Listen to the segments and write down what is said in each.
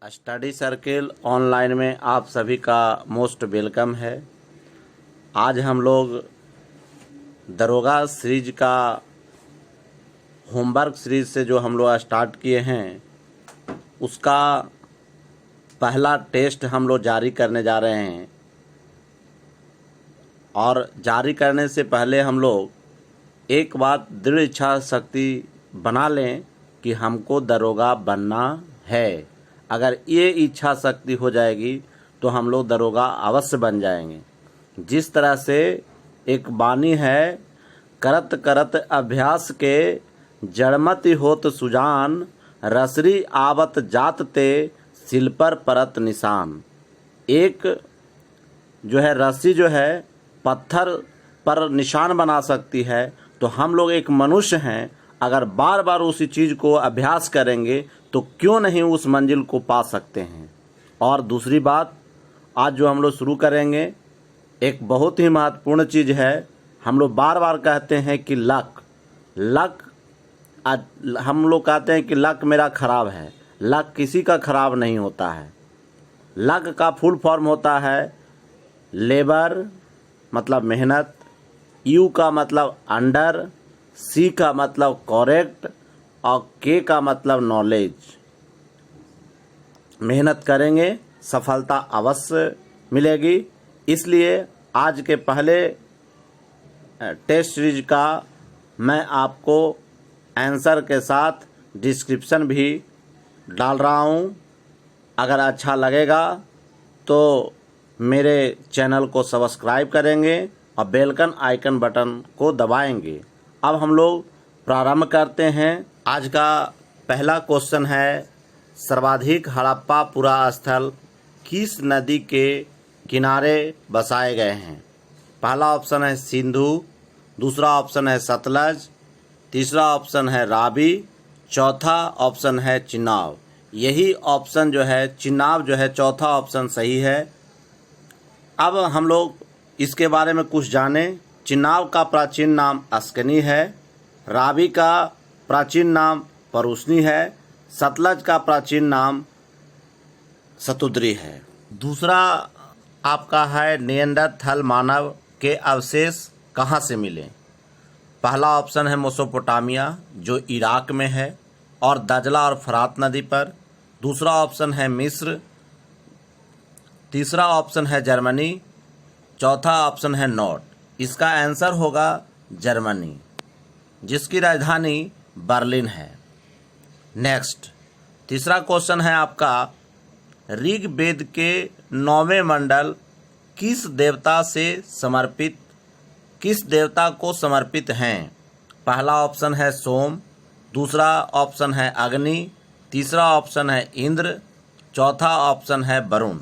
Study circle online में आप सभी का मोस्ट वेलकम है। आज हम लोग दरोगा सीरीज का होमवर्क सीरीज से जो हम लोग स्टार्ट किए हैं उसका पहला टेस्ट हम लोग जारी करने जा रहे हैं। और जारी करने से पहले हम लोग एक बात दृढ़ इच्छा शक्ति बना लें कि हमको दरोगा बनना है। अगर ये इच्छा शक्ति हो जाएगी तो हम लोग दरोगा अवश्य बन जाएंगे। जिस तरह से एक वाणी है, करत करत अभ्यास के जड़मति होत सुजान, रसरी आवत जात ते सिल पर परत निशान। एक जो है रस्सी जो है पत्थर पर निशान बना सकती है, तो हम लोग एक मनुष्य हैं, अगर बार बार उसी चीज़ को अभ्यास करेंगे तो क्यों नहीं उस मंजिल को पा सकते हैं। और दूसरी बात, आज जो हम लोग शुरू करेंगे एक बहुत ही महत्वपूर्ण चीज़ है। हम लोग बार बार कहते हैं कि लक हम लोग कहते हैं कि लक मेरा ख़राब है। लक किसी का ख़राब नहीं होता है। लक का फुल फॉर्म होता है लेबर मतलब मेहनत, यू का मतलब अंडर, सी का मतलब करेक्ट और के का मतलब नॉलेज। मेहनत करेंगे सफलता अवश्य मिलेगी। इसलिए आज के पहले टेस्ट सीरीज का मैं आपको आंसर के साथ डिस्क्रिप्शन भी डाल रहा हूँ। अगर अच्छा लगेगा तो मेरे चैनल को सब्सक्राइब करेंगे और बेलकन आइकन बटन को दबाएंगे। अब हम लोग प्रारंभ करते हैं। आज का पहला क्वेश्चन है, सर्वाधिक हड़प्पा पुरा स्थल किस नदी के किनारे बसाए गए हैं? पहला ऑप्शन है सिंधु, दूसरा ऑप्शन है सतलज, तीसरा ऑप्शन है रावी, चौथा ऑप्शन है चिनाब। यही ऑप्शन जो है चिनाब जो है चौथा ऑप्शन सही है। अब हम लोग इसके बारे में कुछ जानें। चिनाब का प्राचीन नाम अस्कनी है, रावी का प्राचीन नाम परुशनी है, सतलज का प्राचीन नाम सतुद्री है। दूसरा आपका है निएंडरथल मानव के अवशेष कहाँ से मिले? पहला ऑप्शन है मेसोपोटामिया जो इराक में है और दजला और फरात नदी पर। दूसरा ऑप्शन है मिस्र, तीसरा ऑप्शन है जर्मनी, चौथा ऑप्शन है नॉर्थ। इसका आंसर होगा जर्मनी, जिसकी राजधानी बर्लिन है। नेक्स्ट तीसरा क्वेश्चन है आपका, ऋग्वेद के 9वें मंडल किस देवता को समर्पित हैं? पहला ऑप्शन है सोम, दूसरा ऑप्शन है अग्नि, तीसरा ऑप्शन है इंद्र, चौथा ऑप्शन है वरुण।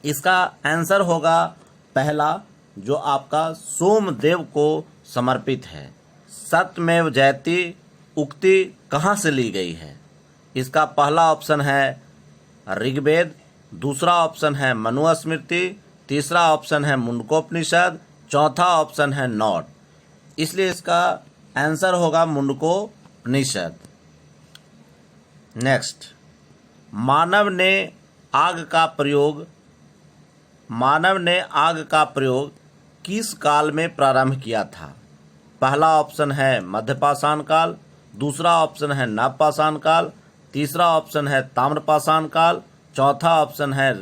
इसका आंसर होगा पहला, जो आपका सोमदेव को समर्पित है। सत्यमेव जयते उक्ति कहाँ से ली गई है? इसका पहला ऑप्शन है ऋग्वेद, दूसरा ऑप्शन है मनुस्मृति, तीसरा ऑप्शन है मुंडकोपनिषद, चौथा ऑप्शन है नॉर्थ। इसलिए इसका आंसर होगा मुंडकोपनिषद। नेक्स्ट, मानव ने आग का प्रयोग किस काल में प्रारंभ किया था? पहला ऑप्शन है मध्यपाषाण काल, दूसरा ऑप्शन है नवपाषाण काल, तीसरा ऑप्शन है ताम्रपाषाण काल, चौथा ऑप्शन है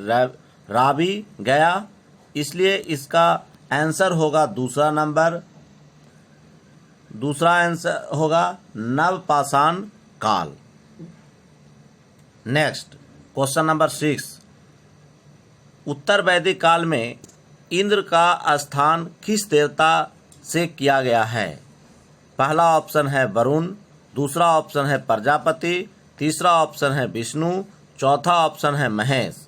रावी गया। इसलिए इसका आंसर होगा दूसरा आंसर होगा नवपाषाण काल। नेक्स्ट क्वेश्चन नंबर 6, उत्तर वैदिक काल में इंद्र का स्थान किस देवता से किया गया है? पहला ऑप्शन है वरुण, दूसरा ऑप्शन है प्रजापति, तीसरा ऑप्शन है विष्णु, चौथा ऑप्शन है महेश।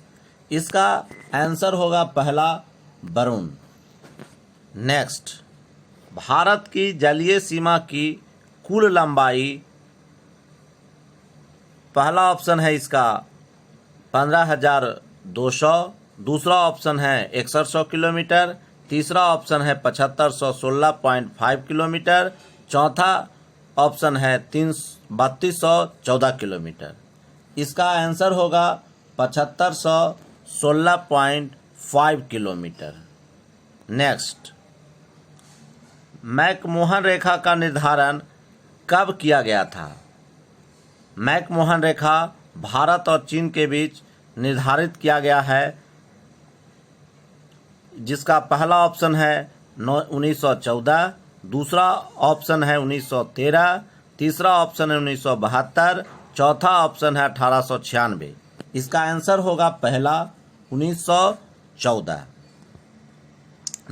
इसका आंसर होगा पहला वरुण। नेक्स्ट, भारत की जलीय सीमा की कुल लंबाई, पहला ऑप्शन है इसका 15,200, दूसरा ऑप्शन है 6100 किलोमीटर, तीसरा ऑप्शन है 7516.5 किलोमीटर, चौथा ऑप्शन है 3214 किलोमीटर। इसका आंसर होगा 7516.5 किलोमीटर। नेक्स्ट, मैकमोहन रेखा का निर्धारण कब किया गया था? मैकमोहन रेखा भारत और चीन के बीच निर्धारित किया गया है, जिसका पहला ऑप्शन है 1914, दूसरा ऑप्शन है 1913, तीसरा ऑप्शन है 1972, चौथा ऑप्शन है 1896। इसका आंसर होगा पहला 1914।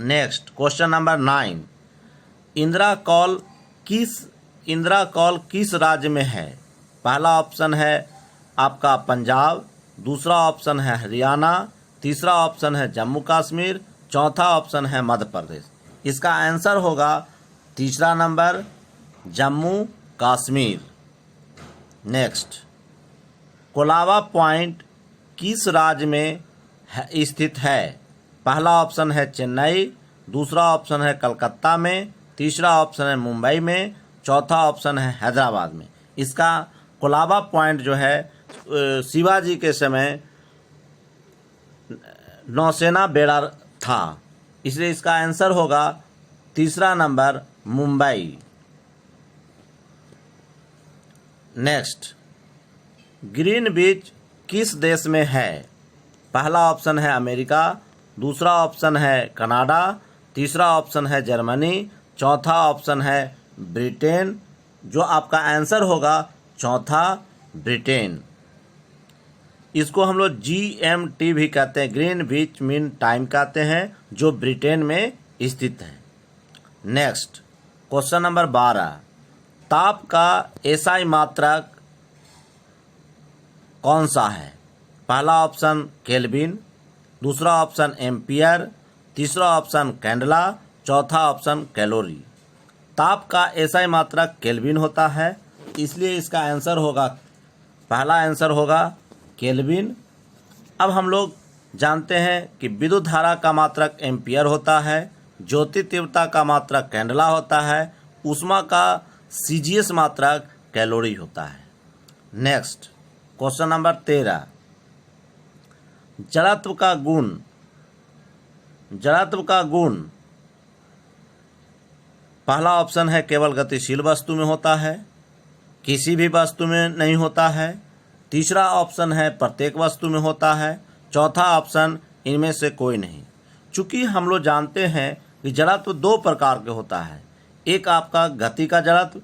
Next, question number 9, Indira call किस राज्य में है? पहला ऑप्शन है आपका पंजाब, दूसरा ऑप्शन है हरियाणा, तीसरा ऑप्शन है जम्मू कश्मीर, चौथा ऑप्शन है मध्य प्रदेश। इसका आंसर होगा तीसरा number, Jammu Kashmir. Next, Colaba point किस राज्य में स्थित है? पहला ऑप्शन है चेन्नई, दूसरा ऑप्शन है कलकत्ता में, तीसरा ऑप्शन है मुंबई में, चौथा ऑप्शन है हैदराबाद में। इसका कोलाबा पॉइंट जो है शिवाजी के समय नौसेना बेड़ा था, इसलिए इसका आंसर होगा तीसरा नंबर, मुंबई। नेक्स्ट, ग्रीनविच किस देश में है? पहला ऑप्शन है अमेरिका, दूसरा ऑप्शन है कनाडा, तीसरा ऑप्शन है जर्मनी, चौथा ऑप्शन है ब्रिटेन। जो आपका आंसर होगा चौथा, ब्रिटेन। इसको हम लोग GMT भी कहते हैं, ग्रीनविच मीन टाइम कहते हैं, जो ब्रिटेन में स्थित है। नेक्स्ट, क्वेश्चन नंबर 12, ताप का एसआई मात्रक कौन सा है? पहला ऑप्शन केल्विन, दूसरा ऑप्शन एम्पियर, तीसरा ऑप्शन कैंडला, चौथा ऑप्शन कैलोरी। ताप का एसआई मात्रक केल्विन होता है, इसलिए इसका आंसर होगा, पहला आंसर होगा केल्विन। अब हम लोग जानते हैं कि विद्युत धारा का मात्रक एम्पियर होता है, ज्योति तीव्रता का मात्रक कैंडला होता है, ऊष्मा का CGS मात्रक कैलोरी होता है। नेक्स्ट, क्वेश्चन नंबर 13, जड़त्व का गुण पहला ऑप्शन है केवल गतिशील वस्तु में होता है, किसी भी वस्तु में नहीं होता है, तीसरा ऑप्शन है प्रत्येक वस्तु में होता है, चौथा ऑप्शन इनमें से कोई नहीं। चूंकि हम लोग जानते हैं कि जड़त्व दो प्रकार के होता है, एक आपका गति का जड़त्व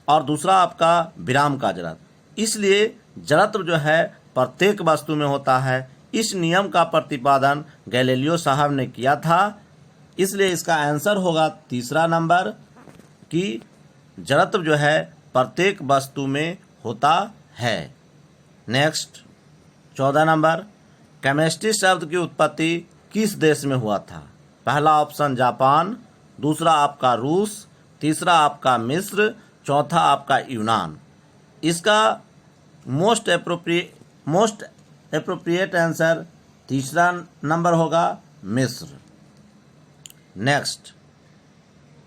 और दूसरा आपका विराम का जड़त्व, इसलिए जड़त्व जो है प्रत्येक वस्तु में होता है। इस नियम का प्रतिपादन गैलीलियो साहब ने किया था, इसलिए इसका आंसर होगा तीसरा नंबर कि जड़त्व जो है प्रत्येक वस्तु में होता है। नेक्स्ट, 14 नंबर, केमिस्ट्री शब्द की उत्पत्ति किस देश में हुआ था? पहला ऑप्शन जापान, दूसरा आपका रूस, तीसरा आपका मिस्र, चौथा आपका यूनान। इसका मोस्ट एप्रोप्रिएट आंसर तीसरा नंबर होगा मिस्र। नेक्स्ट,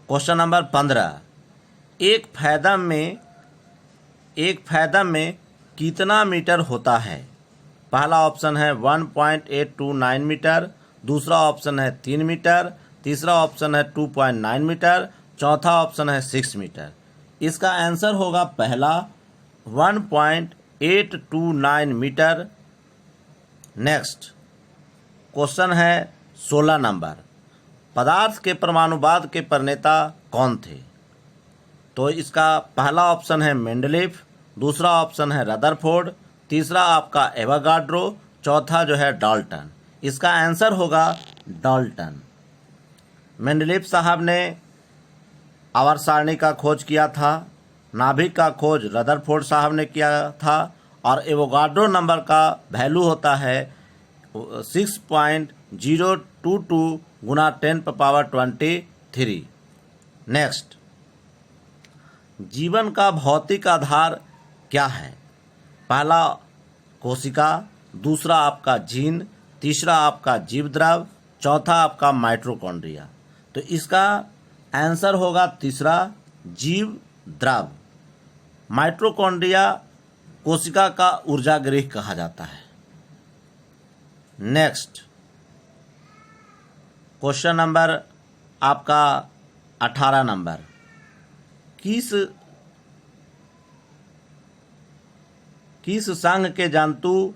क्वेश्चन नंबर 15, एक फैदम में कितना मीटर होता है? पहला ऑप्शन है 1.829 मीटर, दूसरा ऑप्शन है 3 मीटर, तीसरा ऑप्शन है 2.9 मीटर, चौथा ऑप्शन है 6 मीटर। इसका आंसर होगा पहला 1.829 मीटर। नेक्स्ट, क्वेश्चन है 16 नंबर, पदार्थ के परमाणुवाद के प्रणेता कौन थे? तो इसका पहला ऑप्शन है मेंडलीफ, दूसरा ऑप्शन है रदरफोर्ड, तीसरा आपका एवोगाड्रो, चौथा जो है डाल्टन। इसका आंसर होगा डाल्टन। मेंडलीफ साहब ने आवर्त सारणी का खोज किया था, नाभिक का खोज रदरफोर्ड साहब ने किया था, और एवोगाड्रो नंबर का वैल्यू होता है 6.022 गुना 10⁻23। नेक्स्ट, जीवन का भौतिक आधार क्या है? पहला कोशिका, दूसरा आपका जीन, तीसरा आपका जीव द्रव, चौथा आपका माइटोकॉन्ड्रिया। तो इसका आंसर होगा तीसरा, जीव द्रव। माइटोकॉन्ड्रिया कोशिका का ऊर्जा गृह कहा जाता है। नेक्स्ट क्वेश्चन नंबर आपका 18 नंबर, किस संघ के जंतु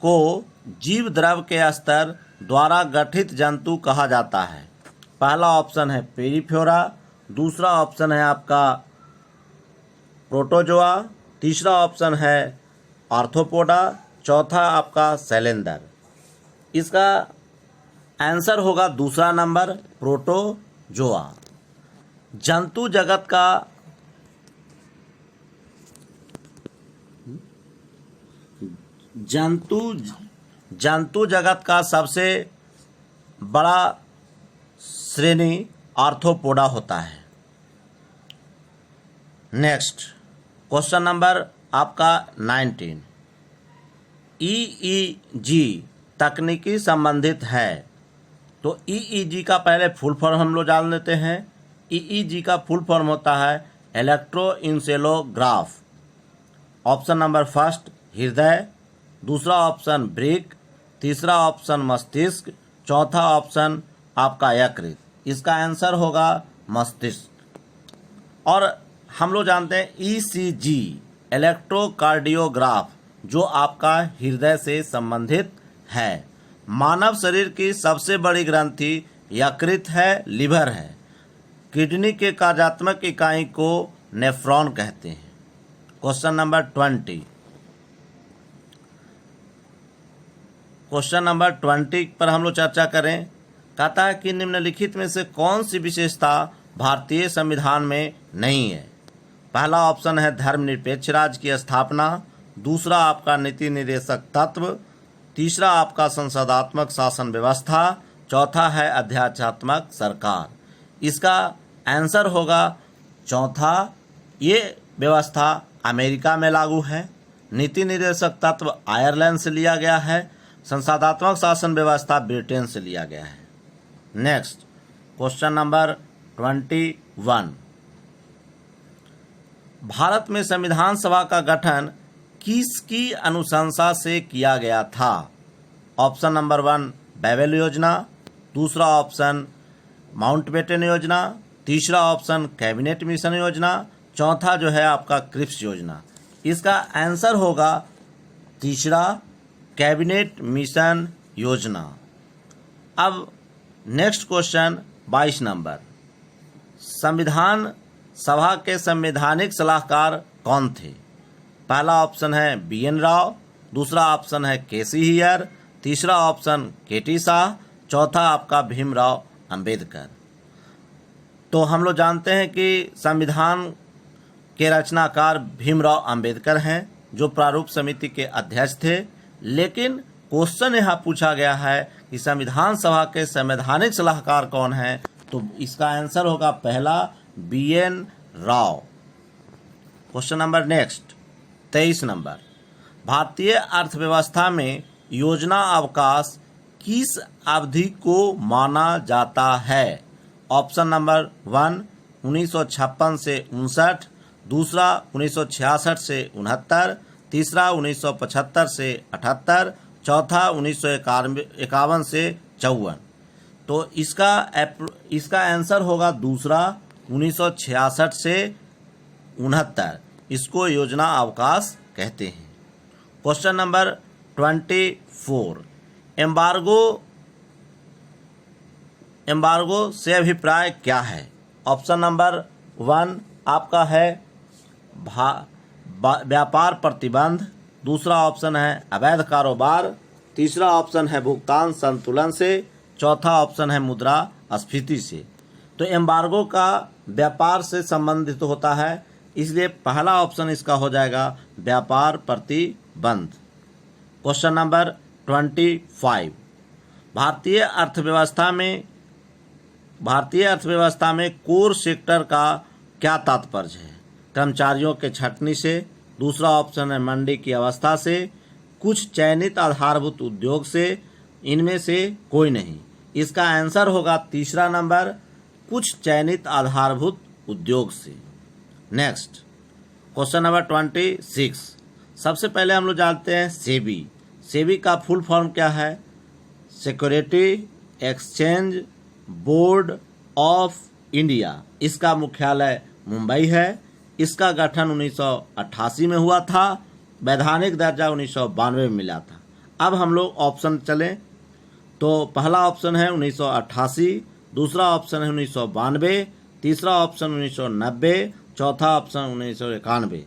को जीव द्रव के स्तर द्वारा गठित जंतु कहा जाता है? पहला ऑप्शन है पेरीफ्लोरा, दूसरा ऑप्शन है आपका प्रोटोजोआ, तीसरा ऑप्शन है आर्थ्रोपोडा, चौथा आपका शैलेंद्र। इसका आंसर होगा दूसरा नंबर प्रोटोजोआ। जंतु जगत का सबसे बड़ा श्रेणी आर्थ्रोपोडा होता है। नेक्स्ट क्वेश्चन नंबर आपका 19, ईईजी तकनीकी संबंधित है। तो ईईजी का पहले फुल फॉर्म हम लोग जान लेते हैं। ईईजी का फुल फॉर्म होता है इलेक्ट्रोइंसेलोग्राफ। ऑप्शन नंबर फर्स्ट हृदय, दूसरा ऑप्शन ब्रेक, तीसरा ऑप्शन मस्तिष्क, चौथा ऑप्शन आपका यकृत। इसका आंसर होगा मस्तिष्क। और हम लोग जानते हैं ईसीजी इलेक्ट्रोकार्डियोग्राफ, जो आपका हृदय से संबंधित है। मानव शरीर की सबसे बड़ी ग्रंथि यकृत है, लिवर है। किडनी के कार्यात्मक इकाई को नेफ्रॉन कहते हैं। क्वेश्चन नंबर 20, क्वेश्चन नंबर 20 पर हम लोग चर्चा करें। कहता है कि निम्नलिखित में से कौन सी विशेषता भारतीय संविधान में नहीं है? पहला ऑप्शन है धर्मनिरपेक्ष राज्य की स्थापना, दूसरा आपका नीति निर्देशक तत्व, तीसरा आपका संसदात्मक शासन व्यवस्था, चौथा है अध्यात्मात्मक सरकार। इसका आंसर होगा चौथा। ये व्यवस्था अमेरिका में लागू है। नीति निर्देशक तत्व आयरलैंड से लिया गया है। संसदात्मक शासन व्यवस्था ब्रिटेन से लिया गया है। नेक्स्ट क्वेश्चन नंबर 21, भारत में संविधान सभा का गठन किसकी अनुशंसा से किया गया था? ऑप्शन नंबर 1 बेबल योजना, दूसरा ऑप्शन माउंटबेटन योजना, तीसरा ऑप्शन कैबिनेट मिशन योजना, चौथा जो है आपका क्रिप्स योजना। इसका आंसर होगा तीसरा कैबिनेट मिशन योजना। अब नेक्स्ट क्वेश्चन 22 नंबर, संविधान सभा के संवैधानिक सलाहकार कौन थे? पहला ऑप्शन है BN राव, दूसरा ऑप्शन है KC हियर, तीसरा ऑप्शन KT शाह, चौथा आपका भीमराव अंबेडकर। तो हम लोग जानते हैं कि संविधान के रचनाकार भीमराव अंबेडकर हैं, जो प्रारूप समिति के अध्यक्ष थे। लेकिन क्वेश्चन यहाँ पूछा गया है कि संविधान सभा के संवैधानिक सलाहकार कौन है? तो इसका आंसर होगा पहला BN Rao. Question number next 23 number, भारतीय अर्थव्यवस्था में योजना अवकाश किस अवधि को माना जाता है? ऑप्शन नंबर 1 1956 से 59, दूसरा 1966 से 69, तीसरा 1975 से 78, चौथा 1951 से 54। तो इसका आंसर होगा दूसरा 1966 से 69। इसको योजना अवकाश कहते हैं। क्वेश्चन नंबर 24, एम्बार्गो से अभिप्राय क्या है? ऑप्शन नंबर 1 आपका है व्यापार प्रतिबंध, दूसरा ऑप्शन है अवैध कारोबार, तीसरा ऑप्शन है भुगतान संतुलन से, चौथा ऑप्शन है मुद्रा स्फीति से। तो एम्बार्गो का व्यापार से संबंधित होता है, इसलिए पहला ऑप्शन इसका हो जाएगा व्यापार प्रतिबंध। क्वेश्चन नंबर 25, भारतीय अर्थव्यवस्था में कोर सेक्टर का क्या तात्पर्य है? कर्मचारियों के छंटनी से, दूसरा ऑप्शन है मंडी की अवस्था से, कुछ चयनित आधारभूत उद्योग से, इनमें से कोई नहीं। इसका आंसर होगा तीसरा नंबर कुछ चयनित आधारभूत उद्योग से। नेक्स्ट क्वेश्चन नंबर 26, सबसे पहले हम लोग जानते हैं सेबी। सेबी का फुल फॉर्म क्या है? Security exchange board of India. इसका मुख्यालय मुंबई है। इसका गठन 1988 में हुआ था। वैधानिक दर्जा 1992 में मिला था। अब हम लोग ऑप्शन चलें तो पहला ऑप्शन है 1988, दूसरा ऑप्शन है 1992, तीसरा ऑप्शन 1990, चौथा ऑप्शन 1991।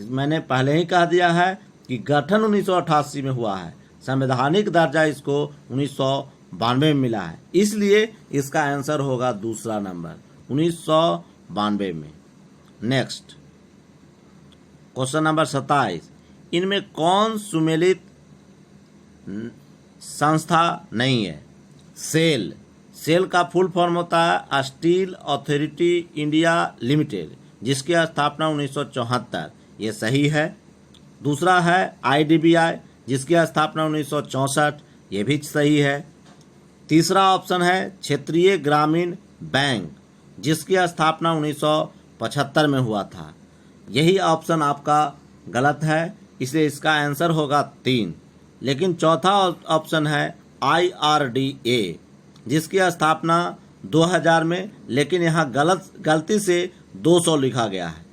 मैंने पहले ही कह दिया है कि गठन 1988 में हुआ है, संवैधानिक दर्जा इसको 1992 में मिला है, इसलिए इसका आंसर होगा दूसरा नंबर 1992 में। नेक्स्ट क्वेश्चन नंबर 27, इनमें कौन सुमेलित संस्था नहीं है? सेल। सेल का फुल फॉर्म होता है स्टील अथॉरिटी इंडिया लिमिटेड, जिसकी स्थापना 1974, ये सही है। दूसरा है IDBI, जिसकी स्थापना 1964, ये भी सही है। तीसरा ऑप्शन है क्षेत्रीय ग्रामीण बैंक, जिसकी स्थापना 1975 में हुआ था। यही ऑप्शन आपका गलत है, इसलिए इसका आंसर होगा 3। लेकिन चौथा ऑप्शन है IRDA, जिसकी स्थापना 2000 में, लेकिन यहाँ गलती से 200 लिखा गया है।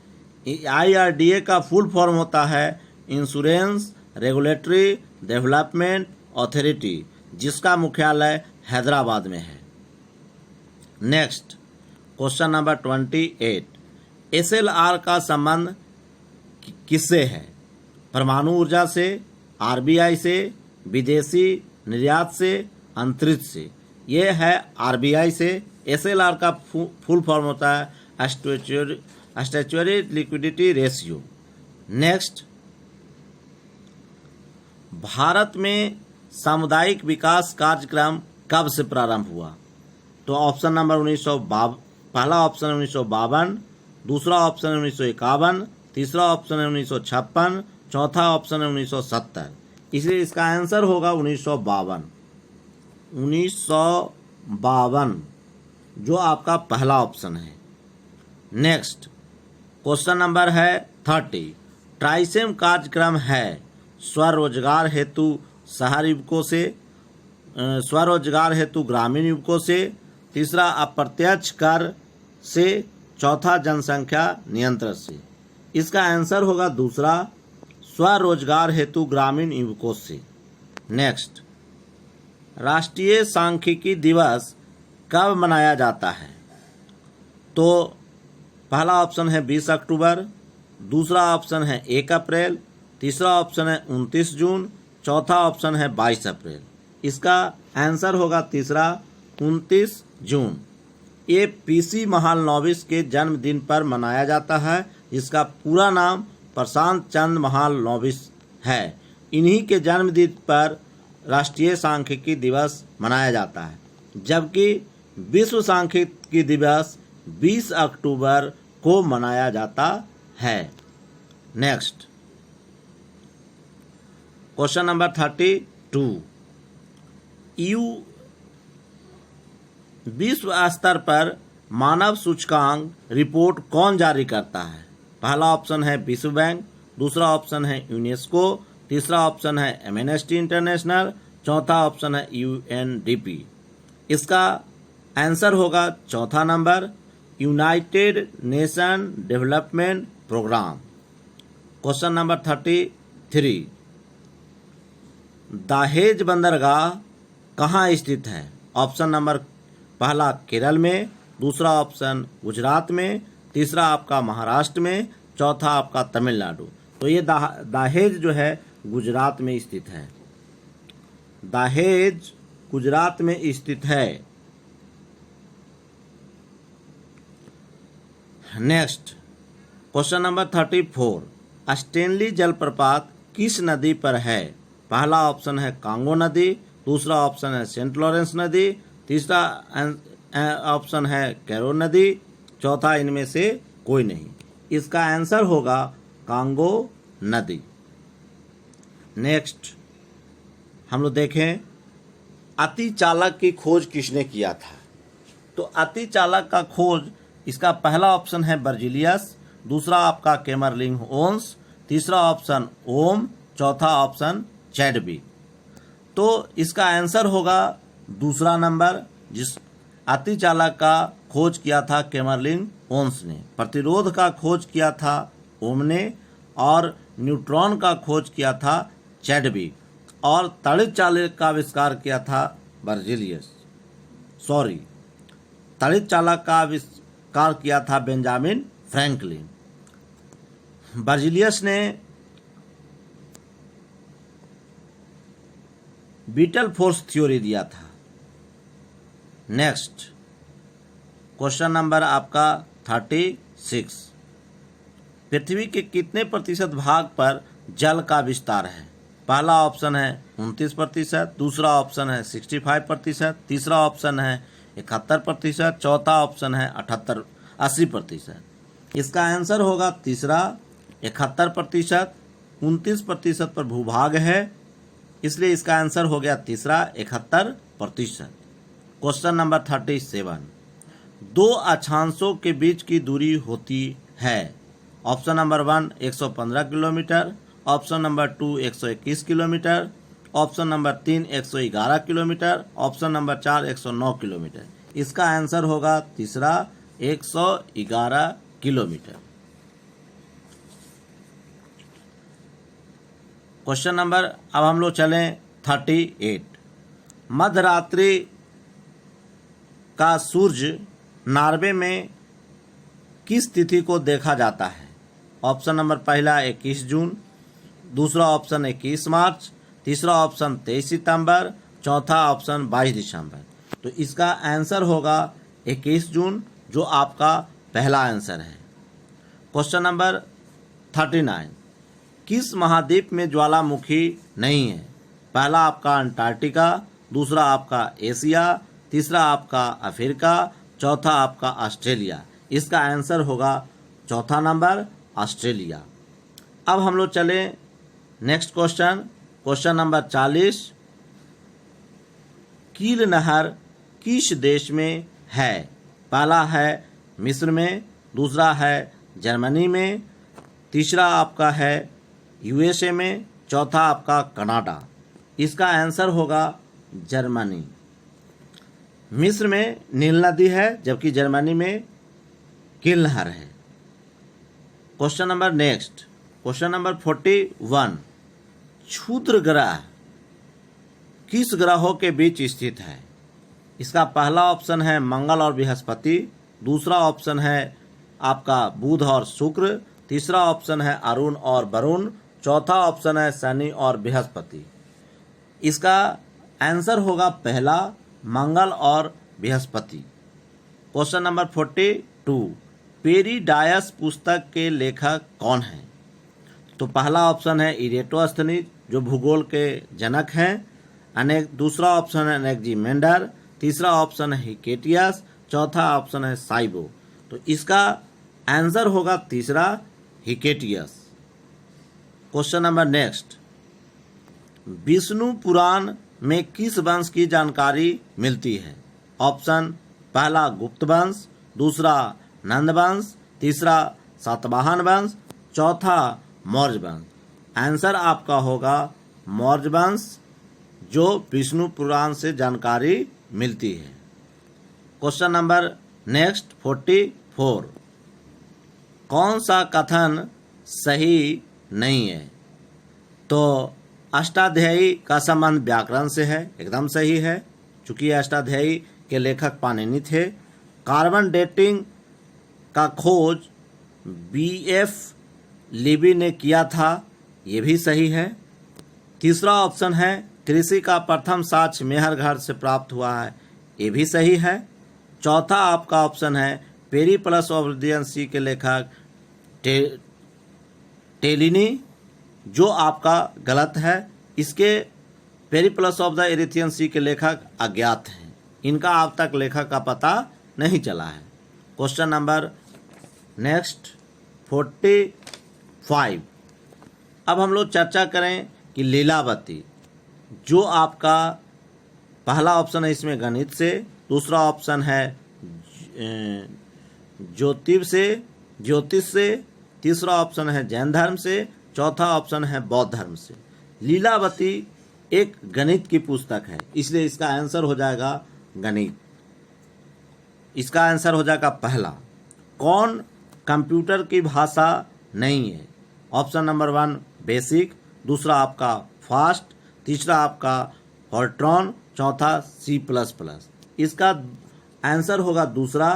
IRDA का फुल फॉर्म होता है इंश्योरेंस रेगुलेटरी डेवलपमेंट अथॉरिटी, जिसका मुख्यालय हैदराबाद में है। नेक्स्ट क्वेश्चन नंबर 28, SLR का संबंध किससे है? परमाणु ऊर्जा से, RBI से, विदेशी निर्यात से, अंतरिक्ष से। ये है RBI से। SLR का फुल फॉर्म होता है statutory liquidity ratio. Next, Bharat में सामुदायिक विकास कार्यक्रम कब से प्रारंभ हुआ? तो ऑप्शन नंबर 1952, पहला ऑप्शन है 1952, दूसरा ऑप्शन है 1951, तीसरा ऑप्शन है 1956, चौथा ऑप्शन है 1970, इसलिए इसका आंसर होगा 1952। 1952 जो आपका पहला ऑप्शन है। नेक्स्ट क्वेश्चन नंबर है 30, ट्राइसेम कार्यक्रम है स्वरोजगार हेतु शहरी युवकों से, स्वरोजगार हेतु ग्रामीण युवकों से, तीसरा अप्रत्यक्ष कर से, चौथा जनसंख्या नियंत्रण से। इसका आंसर होगा दूसरा, स्वरोजगार हेतु ग्रामीण युवकों से। नेक्स्ट, राष्ट्रीय सांख्यिकी दिवस कब मनाया जाता है? तो पहला ऑप्शन है 20 अक्टूबर, दूसरा ऑप्शन है 1 अप्रैल, तीसरा ऑप्शन है 29 जून, चौथा ऑप्शन है 22 अप्रैल। इसका आंसर होगा तीसरा, 29 जून। ये PC महालनोबिस के जन्मदिन पर मनाया जाता है। इसका पूरा नाम प्रशांत चंद्र महालनोबिस है। इन्हीं के जन्मदिन पर राष्ट्रीय सांख्यिकी दिवस मनाया जाता है, जबकि विश्व सांख्यिकी दिवस 20 अक्टूबर को मनाया जाता है। नेक्स्ट क्वेश्चन नंबर 32, विश्व स्तर पर मानव सूचकांक रिपोर्ट कौन जारी करता है? पहला ऑप्शन है विश्व बैंक, दूसरा ऑप्शन है यूनेस्को, तीसरा ऑप्शन है एमनेस्टी इंटरनेशनल, चौथा ऑप्शन है UNDP। इसका आंसर होगा चौथा number, United Nation Development Programme. Question number 33, दहेज बंदरगाह कहाँ स्थित है? ऑप्शन नंबर पहला केरल में, दूसरा ऑप्शन गुजरात में, तीसरा आपका महाराष्ट्र में, चौथा आपका तमिलनाडु। तो ये दहेज जो है गुजरात में स्थित है। दहेज गुजरात में स्थित है। नेक्स्ट क्वेश्चन नंबर 34, स्टेनली जलप्रपात किस नदी पर है? पहला ऑप्शन है कांगो नदी, दूसरा ऑप्शन है सेंट लॉरेंस नदी, तीसरा ऑप्शन है कैरो नदी, चौथा इनमें से कोई नहीं। इसका आंसर होगा कांगो नदी। नेक्स्ट हम लोग देखें, अति चालक की खोज किसने किया था? तो अति चालक का खोज, इसका पहला ऑप्शन है बर्जिलियस, दूसरा आपका केमरलिंग ओन्स, तीसरा ऑप्शन ओम, चौथा ऑप्शन चैडविक। तो इसका आंसर होगा दूसरा नंबर, जिस अतिचालक का खोज किया था कैमरलिन ओन्स ने, प्रतिरोध का खोज किया था ओम ने, और न्यूट्रॉन का खोज किया था चैडविक, और तड़ित चालक का आविष्कार किया था तड़ित चालक का आविष्कार किया था बेंजामिन फ्रैंकलिन। बर्जिलियस ने बीटल फोर्स थ्योरी दिया था। नेक्स्ट क्वेश्चन नंबर आपका 36, पृथ्वी के कितने प्रतिशत भाग पर जल का विस्तार है? पहला ऑप्शन है 29%, दूसरा ऑप्शन है 65%, तीसरा ऑप्शन है 71%, चौथा ऑप्शन है 80%। इसका आंसर होगा तीसरा 71%। 29% पर भूभाग है, इसलिए इसका आंसर हो गया तीसरा 71%। क्वेश्चन नंबर 37, दो अक्षांशों के बीच की दूरी होती है। Option number 1 115 kilometre, option number 2 121 kilometre, option number 3 111 kilometre, option number 4 109 kilometre. इसका आंसर होगा तीसरा 111 किलोमीटर। क्वेश्चन नंबर अब हम लोग चलें 38, मध्यरात्रि का सूर्य नॉर्वे में किस तिथि को देखा जाता है? ऑप्शन नंबर पहला 21 जून, दूसरा ऑप्शन 21 मार्च, तीसरा ऑप्शन 23 सितंबर, चौथा ऑप्शन 22 दिसंबर। तो इसका आंसर होगा 21 जून, जो आपका पहला आंसर है। क्वेश्चन नंबर 39, किस महाद्वीप में ज्वालामुखी नहीं है? पहला आपका अंटार्कटिका, दूसरा आपका एशिया, तीसरा आपका अफ्रीका, चौथा आपका ऑस्ट्रेलिया। इसका आंसर होगा चौथा नंबर ऑस्ट्रेलिया। अब हम लोग चले नेक्स्ट क्वेश्चन नंबर 40, कील नहर किस देश में है? पहला है मिस्र में, दूसरा है जर्मनी में, तीसरा आपका है यूएसए में, चौथा आपका कनाडा। इसका आंसर होगा जर्मनी। मिस्र में नील नदी है, जबकि जर्मनी में कील नहर है। क्वेश्चन नंबर 41, क्षुद्र ग्रह किस ग्रहों के बीच स्थित है? इसका पहला ऑप्शन है मंगल और बृहस्पति, दूसरा ऑप्शन है आपका बुध और शुक्र, तीसरा ऑप्शन है अरुण और वरुण, चौथा ऑप्शन है शनि और बृहस्पति। इसका आंसर होगा पहला मंगल और बृहस्पति। क्वेश्चन नंबर 42, पेरिडायस पुस्तक के लेखक कौन हैं? तो पहला ऑप्शन है इरेटोस्थनीज, जो भूगोल के जनक हैं। दूसरा ऑप्शन है एनेक्जिमेंडर, तीसरा ऑप्शन है हिकेटियस, चौथा ऑप्शन है साइबो। तो इसका आंसर होगा तीसरा Hecataeus. Question number next, Vishnu Purana में किस वंश की जानकारी मिलती है? ऑप्शन पहला गुप्त वंश, दूसरा नंद वंश, तीसरा सातवाहन वंश, चौथा मौर्य वंश। आंसर आपका होगा मौर्य वंश, जो विष्णु पुराण से जानकारी मिलती है। क्वेश्चन नंबर नेक्स्ट 44, कौन सा कथन सही नहीं है? तो अष्टाध्यायी का संबंध व्याकरण से है, एकदम सही है, चूंकि अष्टाध्यायी के लेखक पाणिनि थे। कार्बन डेटिंग का खोज बीएफ लिबी ने किया था, ये भी सही है। तीसरा ऑप्शन है कृषि का प्रथम साक्ष्य मेहरगढ़ से प्राप्त हुआ है, ये भी सही है। चौथा आपका ऑप्शन है पेरिप्लस ऑफ इरिथियन सी के लेखक टेलिनी, जो आपका गलत है। इसके पेरिप्लस ऑफ द इरिथियन सी के लेखक अज्ञात हैं, इनका अब तक लेखक का पता नहीं चला है। क्वेश्चन नंबर नेक्स्ट 45, अब हम लोग चर्चा करें कि लीलावती, जो आपका पहला ऑप्शन है इसमें गणित से, दूसरा ऑप्शन है ज्योतिष से, तीसरा ऑप्शन है जैन धर्म से, चौथा ऑप्शन है बौद्ध धर्म से। लीलावती एक गणित की पुस्तक है, इसलिए इसका आंसर हो जाएगा गणित। इसका आंसर हो जाएगा पहला। कौन कंप्यूटर की भाषा नहीं है? ऑप्शन नंबर 1 बेसिक, दूसरा आपका फास्ट, तीसरा आपका फॉर्ट्रॉन, चौथा C++। इसका आंसर होगा दूसरा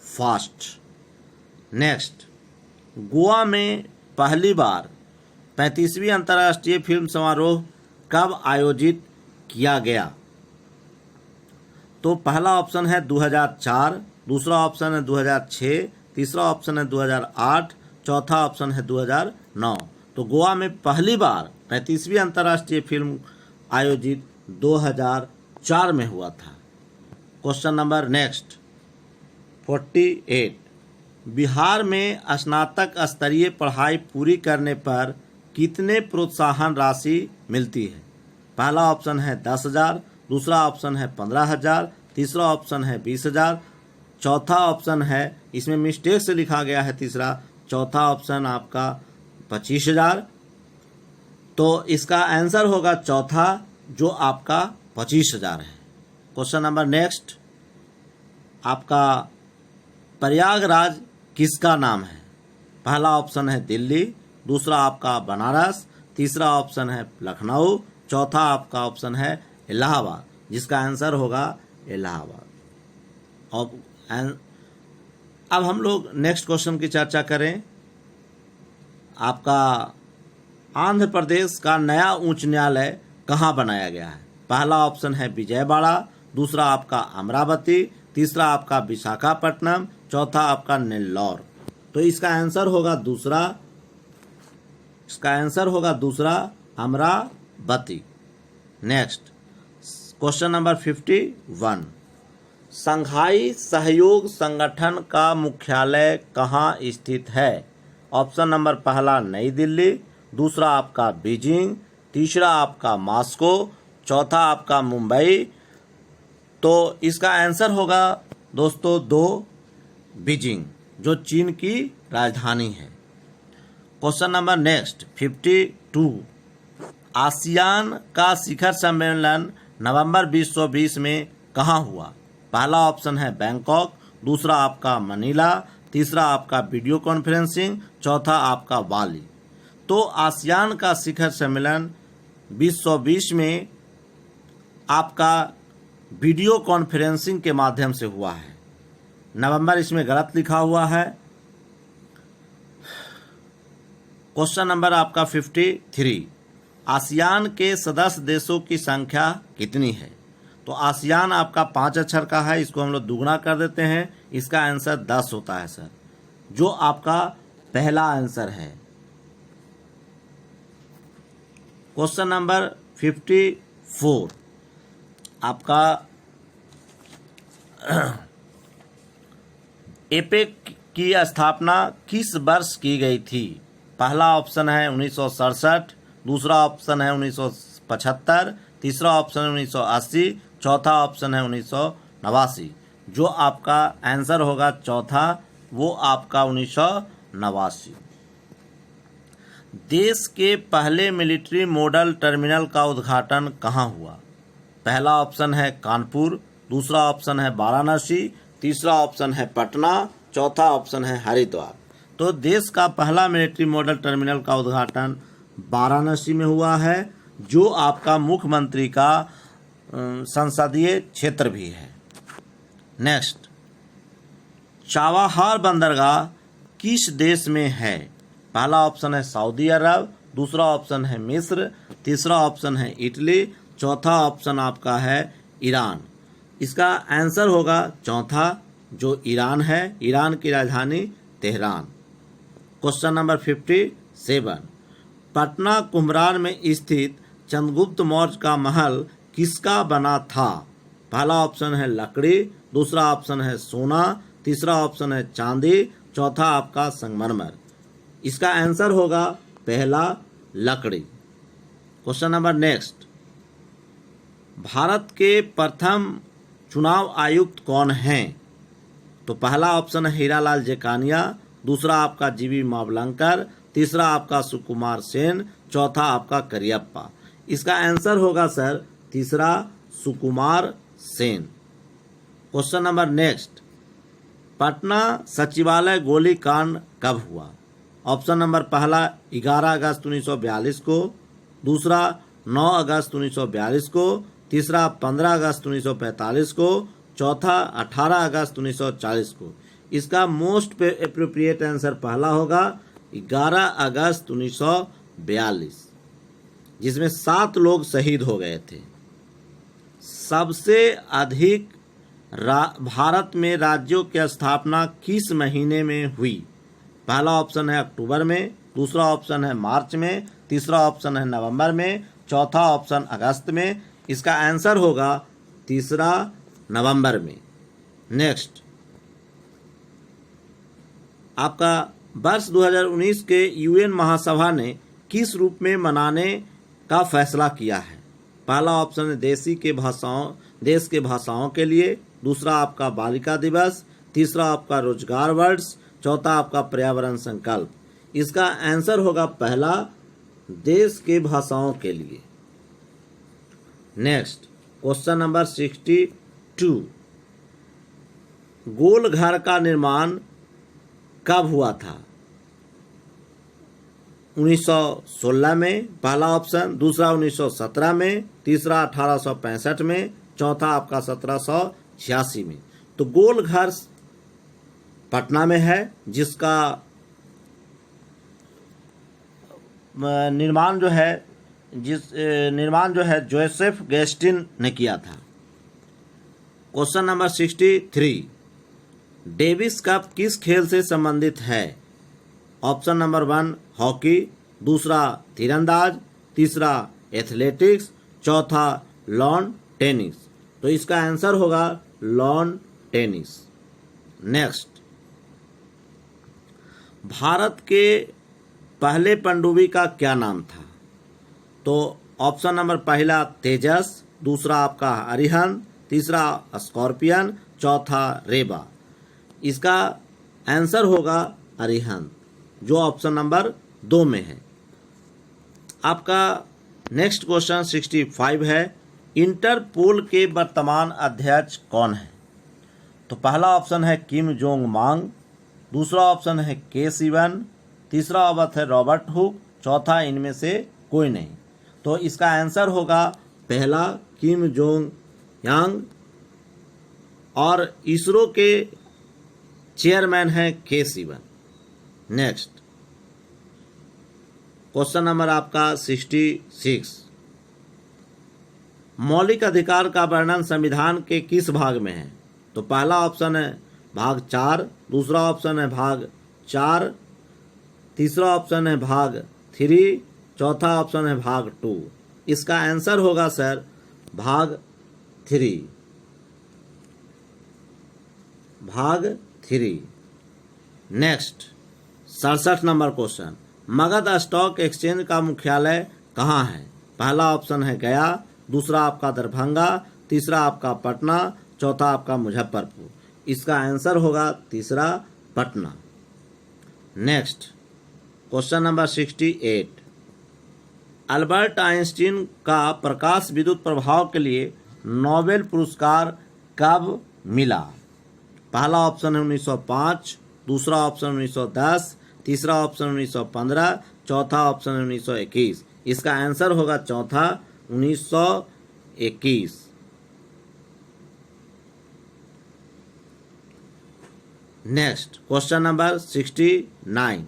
फास्ट। नेक्स्ट, गोवा में पहली बार 35वीं अंतर्राष्ट्रीय फिल्म समारोह कब आयोजित किया गया? तो पहला ऑप्शन है 2004, दूसरा ऑप्शन है 2006, तीसरा ऑप्शन है 2008, चौथा ऑप्शन है 2009। तो गोवा में पहली बार 35वीं अंतर्राष्ट्रीय फिल्म आयोजित 2004 में हुआ था। क्वेश्चन नंबर नेक्स्ट 48, बिहार में स्नातक स्तरीय पढ़ाई पूरी करने पर कितने प्रोत्साहन राशि मिलती है? पहला ऑप्शन है 10,000, दूसरा ऑप्शन है 15,000, तीसरा ऑप्शन है 20,000, चौथा ऑप्शन है, इसमें मिस्टेक से लिखा गया है तीसरा, चौथा ऑप्शन आपका 25,000। तो इसका आंसर होगा चौथा, जो आपका 25,000 है। क्वेश्चन नंबर नेक्स्ट, आपका प्रयागराज किसका नाम है? पहला ऑप्शन है दिल्ली, दूसरा आपका बनारस, तीसरा ऑप्शन है लखनऊ, चौथा आपका ऑप्शन है इलाहाबाद, जिसका आंसर होगा इलाहाबाद। अब हम लोग नेक्स्ट क्वेश्चन की चर्चा करें। आपका आंध्र प्रदेश का नया उच्च न्यायालय कहाँ बनाया गया है? पहला ऑप्शन है विजयवाड़ा, दूसरा आपका अमरावती, तीसरा आपका विशाखापट्टनम, चौथा आपका नेल्लौर। तो इसका आंसर होगा दूसरा, अमरावती। नेक्स्ट, क्वेश्चन नंबर 51, संघाई सहयोग संगठन का मुख्यालय कहाँ स्थित है? ऑप्शन नंबर पहला नई दिल्ली, दूसरा आपका बीजिंग, तीसरा आपका मॉस्को, चौथा आपका मुंबई। तो इसका आंसर होगा दोस्तों 2 बीजिंग, जो चीन की राजधानी है। क्वेश्चन नंबर नेक्स्ट 52, आसियान का शिखर सम्मेलन नवंबर 2020 में कहाँ हुआ? पहला ऑप्शन है बैंकॉक, दूसरा आपका मनीला, तीसरा आपका वीडियो कॉन्फ्रेंसिंग, चौथा आपका बाली। तो आसियान का शिखर सम्मेलन 2020 में आपका वीडियो कॉन्फ्रेंसिंग के माध्यम से हुआ है। नवंबर इसमें गलत लिखा हुआ है। क्वेश्चन नंबर आपका 53, आसियान के सदस्य देशों की संख्या कितनी है? तो आसियान आपका 5 अक्षर का है, इसको हम लोग दुगना कर देते हैं, इसका आंसर 10 होता है सर, जो आपका पहला आंसर है। क्वेश्चन नंबर 54, आपका एपेक की स्थापना किस वर्ष की गई थी? पहला ऑप्शन है 1967, दूसरा ऑप्शन है 1975, तीसरा ऑप्शन है 1980, चौथा ऑप्शन है 1989। जो आपका आंसर होगा चौथा, वो आपका 1989। देश के पहले मिलिट्री मॉडल टर्मिनल का उद्घाटन कहाँ हुआ? पहला ऑप्शन है कानपुर, दूसरा ऑप्शन है वाराणसी, तीसरा ऑप्शन है पटना, चौथा ऑप्शन है हरिद्वार। तो देश का पहला मिलिट्री मॉडल टर्मिनल का उद्घाटन वाराणसी में हुआ है, जो आपका मुख्यमंत्री का संसदीय क्षेत्र भी है। नेक्स्ट, चाबहार बंदरगाह किस देश में है? पहला ऑप्शन है सऊदी अरब, दूसरा ऑप्शन है मिस्र, तीसरा ऑप्शन है इटली, चौथा ऑप्शन आपका है ईरान। इसका आंसर होगा चौथा, जो ईरान है। ईरान की राजधानी तेहरान। क्वेश्चन नंबर 57, पटना कुम्हरान में स्थित चंद्रगुप्त मौर्य का महल किसका बना था? पहला ऑप्शन है लकड़ी, दूसरा ऑप्शन है सोना, तीसरा ऑप्शन है चांदी, चौथा आपका संगमरमर। इसका आंसर होगा पहला लकड़ी। क्वेश्चन नंबर नेक्स्ट, भारत के प्रथम चुनाव आयुक्त कौन हैं? तो पहला ऑप्शन है हीरालाल जेकानिया, दूसरा आपका जीवी मावलंकर, तीसरा आपका सुकुमार सेन, चौथा आपका करियप्पा। इसका आंसर होगा सर तीसरा Sukumar Sen. Question number next, Patna सचिवालय गोलीकांड कब हुआ? ऑप्शन नंबर पहला 11 अगस्त 1942 को, दूसरा 9 अगस्त 1942 को, तीसरा 15 अगस्त 1945 को, चौथा 18 अगस्त 1940 को। इसका मोस्ट एप्रोप्रिएट आंसर पहला होगा 11 अगस्त 1942, जिसमें 7 लोग शहीद हो गए थे। सबसे अधिक भारत में राज्यों की स्थापना किस महीने में हुई? पहला ऑप्शन है अक्टूबर में, दूसरा ऑप्शन है मार्च में, तीसरा ऑप्शन है नवंबर में, चौथा ऑप्शन अगस्त में। इसका आंसर होगा तीसरा नवंबर में। नेक्स्ट, आपका वर्ष 2019 के यूएन महासभा ने किस रूप में मनाने का फैसला किया है? पहला ऑप्शन है देश के भाषाओं के लिए, दूसरा आपका बालिका दिवस, तीसरा आपका रोजगार वर्ष, चौथा आपका पर्यावरण संकल्प। इसका आंसर होगा पहला देश के भाषाओं के लिए। नेक्स्ट, क्वेश्चन नंबर 62, गोल घर का निर्माण कब हुआ था? 1916 में पहला ऑप्शन, दूसरा 1917 में, तीसरा 1865 में, चौथा आपका 1786 में। तो गोल घर पटना में है, जिसका निर्माण जो है जोसेफ गेस्टिन ने किया था। क्वेश्चन नंबर 63, डेविस कप किस खेल से संबंधित है? ऑप्शन नंबर 1 हॉकी, दूसरा तीरंदाज, तीसरा एथलेटिक्स, चौथा लॉन टेनिस। तो इसका आंसर होगा लॉन टेनिस। नेक्स्ट, भारत के पहले पनडुब्बी का क्या नाम था? तो ऑप्शन नंबर पहला तेजस, दूसरा आपका अरिहंत, तीसरा स्कॉर्पियन, चौथा रेबा। इसका आंसर होगा अरिहंत, जो ऑप्शन नंबर 2 में है। आपका नेक्स्ट क्वेश्चन 65 है, इंटरपोल के वर्तमान अध्यक्ष कौन है? तो पहला ऑप्शन है किम जोंग मांग, दूसरा ऑप्शन है के सिवन, तीसरा ऑप्शन है रॉबर्ट हुक, चौथा इनमें से कोई नहीं। तो इसका आंसर होगा पहला किम जोंग यांग, और इसरो के चेयरमैन है के सिवन। नेक्स्ट, क्वेश्चन नंबर आपका 66, मौलिक अधिकार का वर्णन संविधान के किस भाग में है? तो पहला ऑप्शन है भाग 4, दूसरा ऑप्शन है भाग 4, तीसरा ऑप्शन है भाग 3, चौथा ऑप्शन है भाग 2। इसका आंसर होगा सर भाग 3, भाग 3। Next, 67 number question, Magadh stock exchange का मुख्यालय कहाँ है? पहला ऑप्शन है गया, दूसरा आपका दरभंगा, तीसरा आपका पटना, चौथा आपका मुजफ्फरपुर। इसका आंसर होगा तीसरा Patna. Next, question number 68, Albert Einstein का प्रकाश विद्युत प्रभाव के लिए नोबेल पुरस्कार कब मिला? पहला ऑप्शन है 1905, दूसरा ऑप्शन 1910, तीसरा ऑप्शन 1915, चौथा ऑप्शन 1921। इसका आंसर होगा चौथा 1921। नेक्स्ट, क्वेश्चन नंबर 69,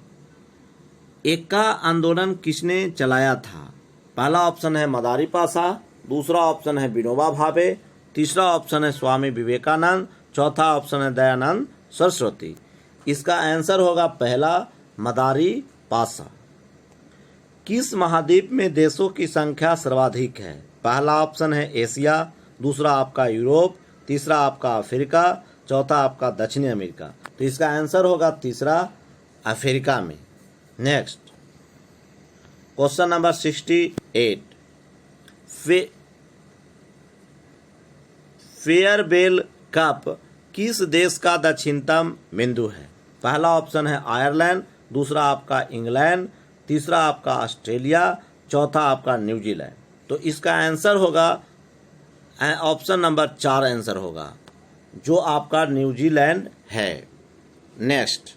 एक्का आंदोलन किसने चलाया था? पहला ऑप्शन है मदारी पासा, दूसरा ऑप्शन है विनोबा भावे, तीसरा ऑप्शन है स्वामी विवेकानंद, चौथा ऑप्शन है दयानंद सरस्वती। इसका आंसर होगा पहला मदारी पासा। किस महाद्वीप में देशों की संख्या सर्वाधिक है? पहला ऑप्शन है एशिया, दूसरा आपका यूरोप, तीसरा आपका अफ्रीका, चौथा आपका दक्षिणी अमेरिका। तो इसका आंसर होगा तीसरा अफ्रीका में। Next, question number 68, farewell cup किस देश का दक्षिणतम बिंदु है? पहला ऑप्शन है आयरलैंड, दूसरा आपका इंग्लैंड, तीसरा आपका ऑस्ट्रेलिया, चौथा आपका न्यूजीलैंड। तो इसका आंसर होगा ऑप्शन नंबर 4 आंसर होगा, जो आपका न्यूजीलैंड है। नेक्स्ट,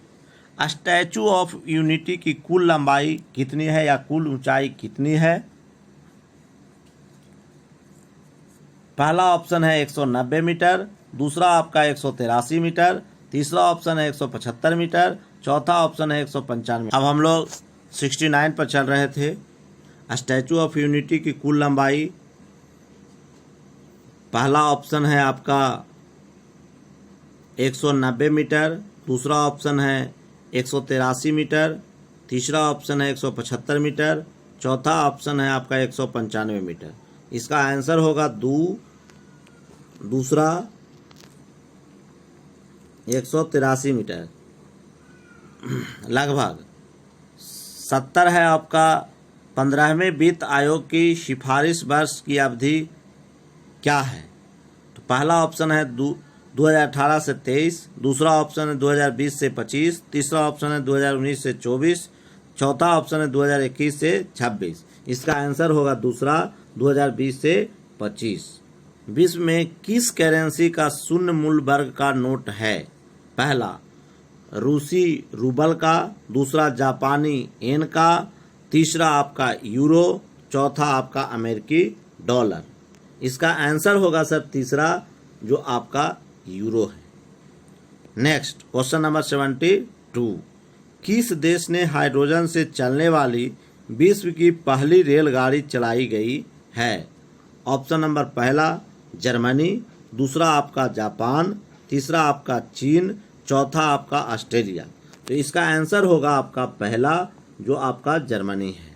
स्टैचू ऑफ यूनिटी की कुल लंबाई कितनी है या कुल ऊंचाई कितनी है? पहला ऑप्शन है 190 मीटर, दूसरा आपका 183 मीटर, तीसरा ऑप्शन है 175 मीटर, चौथा ऑप्शन है 195। अब हम लोग 69 पर चल रहे थे। स्टैचू ऑफ यूनिटी की कुल लंबाई, पहला ऑप्शन है आपका 190 मीटर, दूसरा ऑप्शन है 183 मीटर, तीसरा ऑप्शन है 175 मीटर, चौथा ऑप्शन है आपका 195 मीटर। इसका आंसर होगा दूसरा 183 मीटर। लगभग 70 है आपका 15वें वित्त आयोग की सिफारिश वर्ष की अवधि क्या है? तो पहला ऑप्शन है 2018 से 23, दूसरा ऑप्शन है 2020 से 25, तीसरा ऑप्शन है 2019 से 24, चौथा ऑप्शन है 2021 से 26। इसका आंसर होगा दूसरा 2020 से 25। विश्व में किस करेंसी का शून्य मूल्य वर्ग का नोट है? पहला रूसी रूबल का, दूसरा जापानी येन का, तीसरा आपका यूरो, चौथा आपका अमेरिकी डॉलर। इसका आंसर होगा सर तीसरा, जो आपका यूरो है। नेक्स्ट, क्वेश्चन नंबर 72, किस देश ने हाइड्रोजन से चलने वाली विश्व की पहली रेलगाड़ी चलाई गई है? ऑप्शन नंबर पहला जर्मनी, दूसरा आपका जापान, तीसरा आपका चीन, चौथा आपका ऑस्ट्रेलिया। तो इसका आंसर होगा आपका पहला, जो आपका जर्मनी है।